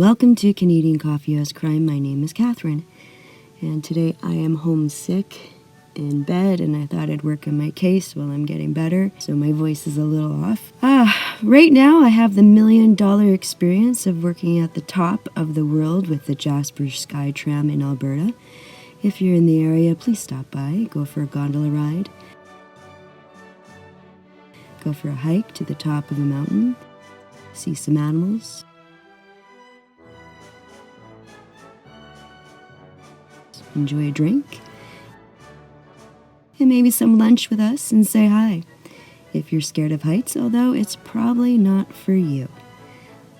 Welcome to Canadian Coffee House Crime. My name is Catherine, and today I am homesick in bed, and I thought I'd work on my case while I'm getting better, so my voice is a little off. Right now I have the $1 million experience of working at the top of the world with the Jasper Sky Tram in Alberta. If you're in the area, please stop by, go for a gondola ride, go for a hike to the top of a mountain, see some animals, enjoy a drink, and maybe some lunch with us and say hi. If you're scared of heights, although it's probably not for you.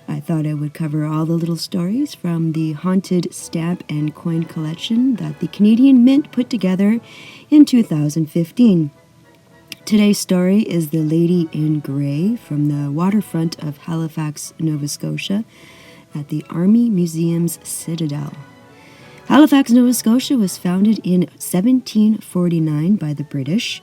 I thought I would cover all the little stories from the haunted stamp and coin collection that the Canadian Mint put together in 2015. Today's story is The Lady in Grey from the waterfront of Halifax, Nova Scotia at the Army Museum's Citadel. Halifax, Nova Scotia was founded in 1749 by the British.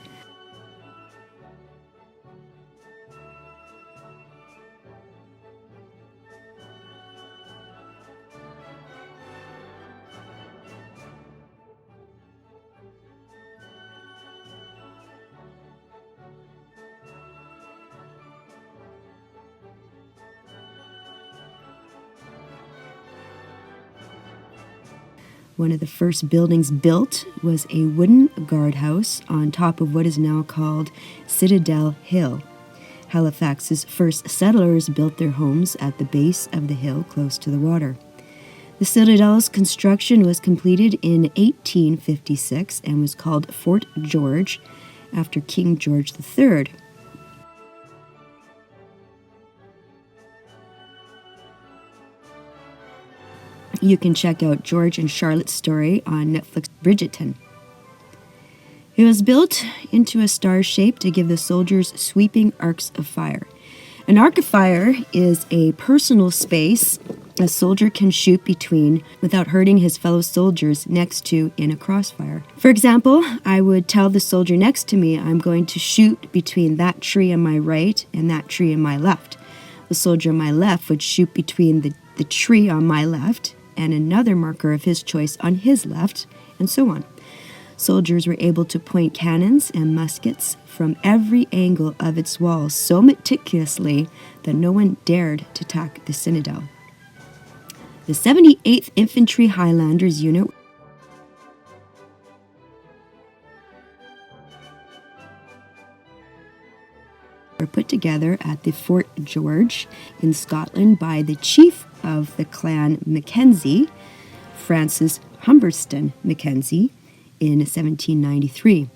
One of the first buildings built was a wooden guardhouse on top of what is now called Citadel Hill. Halifax's first settlers built their homes at the base of the hill close to the water. The Citadel's construction was completed in 1856 and was called Fort George after King George III. You can check out George and Charlotte's story on Netflix, Bridgerton. It was built into a star shape to give the soldiers sweeping arcs of fire. An arc of fire is a personal space a soldier can shoot between without hurting his fellow soldiers next to in a crossfire. For example, I would tell the soldier next to me I'm going to shoot between that tree on my right and that tree on my left. The soldier on my left would shoot between the tree on my left and another marker of his choice on his left, and so on. Soldiers were able to point cannons and muskets from every angle of its walls so meticulously that no one dared to attack the Citadel. The 78th Infantry Highlanders Unit were put together at the Fort George in Scotland by the chief of the clan Mackenzie, Francis Humberston Mackenzie, in 1793.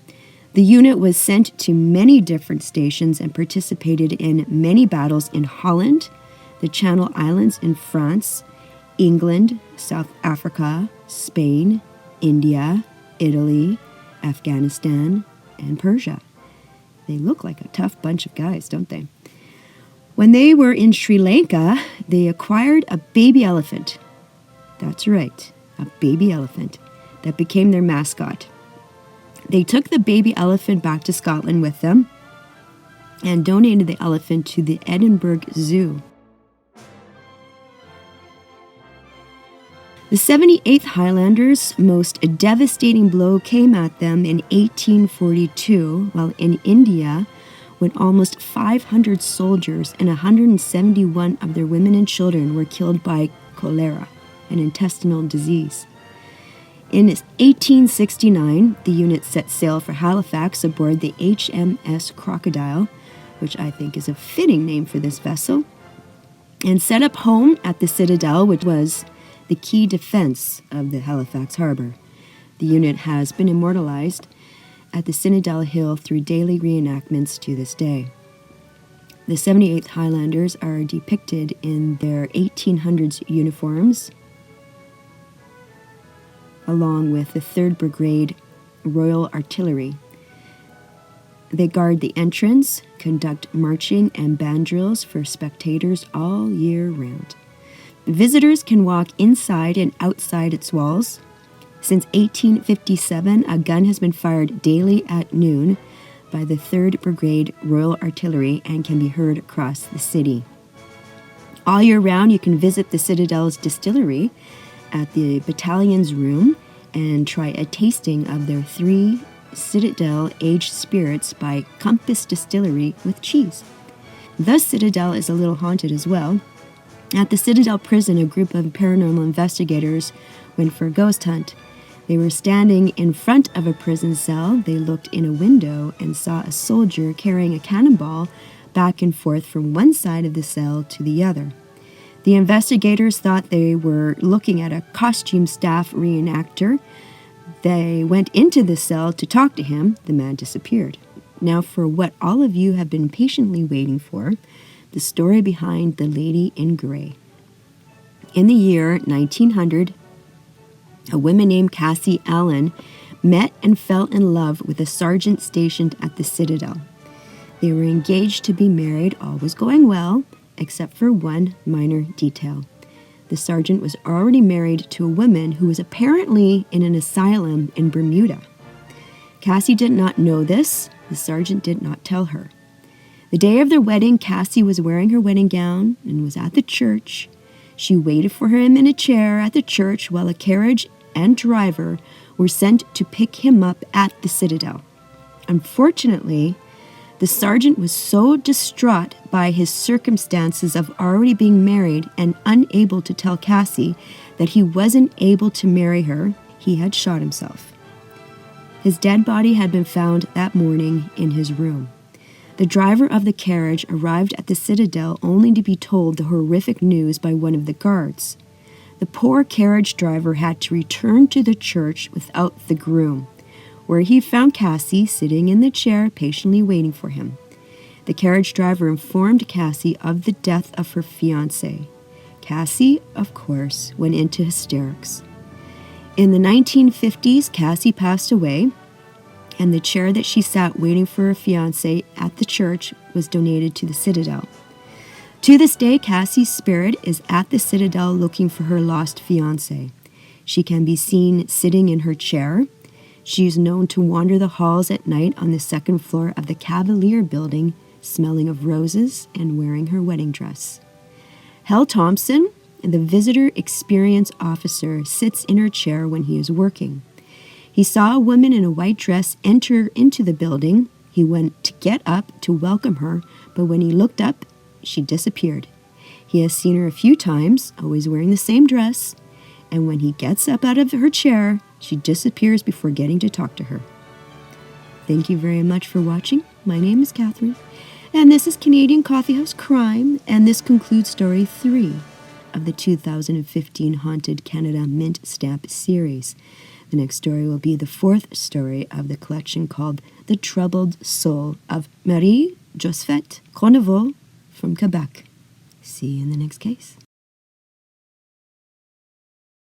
The unit was sent to many different stations and participated in many battles in Holland, the Channel Islands in France, England, South Africa, Spain, India, Italy, Afghanistan, and Persia. They look like a tough bunch of guys, don't they? When they were in Sri Lanka, they acquired a baby elephant. That's right, a baby elephant that became their mascot. They took the baby elephant back to Scotland with them and donated the elephant to the Edinburgh Zoo. The 78th Highlanders' most devastating blow came at them in 1842 while in India, when almost 500 soldiers and 171 of their women and children were killed by cholera, an intestinal disease. In 1869, the unit set sail for Halifax aboard the HMS Crocodile, which I think is a fitting name for this vessel, and set up home at the Citadel, which was the key defense of the Halifax harbor. The unit has been immortalized at the Citadel Hill through daily reenactments to this day. The 78th Highlanders are depicted in their 1800s uniforms, along with the 3rd Brigade Royal Artillery. They guard the entrance, conduct marching and band drills for spectators all year round. Visitors can walk inside and outside its walls. Since 1857, a gun has been fired daily at noon by the 3rd Brigade Royal Artillery and can be heard across the city. All year round, you can visit the Citadel's distillery at the battalion's room and try a tasting of their 3 Citadel aged spirits by Compass Distillery with cheese. The Citadel is a little haunted as well. At the Citadel prison, a group of paranormal investigators went for a ghost hunt. They were standing in front of a prison cell. They looked in a window and saw a soldier carrying a cannonball back and forth from one side of the cell to the other. The investigators thought they were looking at a costume staff reenactor. They went into the cell to talk to him. The man disappeared. Now for what all of you have been patiently waiting for, the story behind the Lady in Grey. In the year 1900, a woman named Cassie Allen met and fell in love with a sergeant stationed at the Citadel. They were engaged to be married. All was going well, except for one minor detail. The sergeant was already married to a woman who was apparently in an asylum in Bermuda. Cassie did not know this. The sergeant did not tell her. The day of their wedding, Cassie was wearing her wedding gown and was at the church. She waited for him in a chair at the church while a carriage and driver were sent to pick him up at the Citadel. Unfortunately, the sergeant was so distraught by his circumstances of already being married and unable to tell Cassie that he wasn't able to marry her, he had shot himself. His dead body had been found that morning in his room. The driver of the carriage arrived at the Citadel only to be told the horrific news by one of the guards. The poor carriage driver had to return to the church without the groom, where he found Cassie sitting in the chair patiently waiting for him. The carriage driver informed Cassie of the death of her fiancé. Cassie, of course, went into hysterics. In the 1950s, Cassie passed away, and the chair that she sat waiting for her fiancé at the church was donated to the Citadel. To this day, Cassie's spirit is at the Citadel looking for her lost fiancé. She can be seen sitting in her chair. She is known to wander the halls at night on the 2nd floor of the Cavalier building, smelling of roses and wearing her wedding dress. Hal Thompson, the visitor experience officer, sits in her chair when he is working. He saw a woman in a white dress enter into the building. He went to get up to welcome her, but when he looked up, she disappeared. He has seen her a few times, always wearing the same dress, and when he gets up out of her chair, she disappears before getting to talk to her. Thank you very much for watching. My name is Catherine, and this is Canadian Coffeehouse Crime, and this concludes Story 3 of the 2015 Haunted Canada Mint Stamp series. The next story will be the 4th story of the collection called The Troubled Soul of Marie Josephette Courneveau from Quebec. See you in the next case.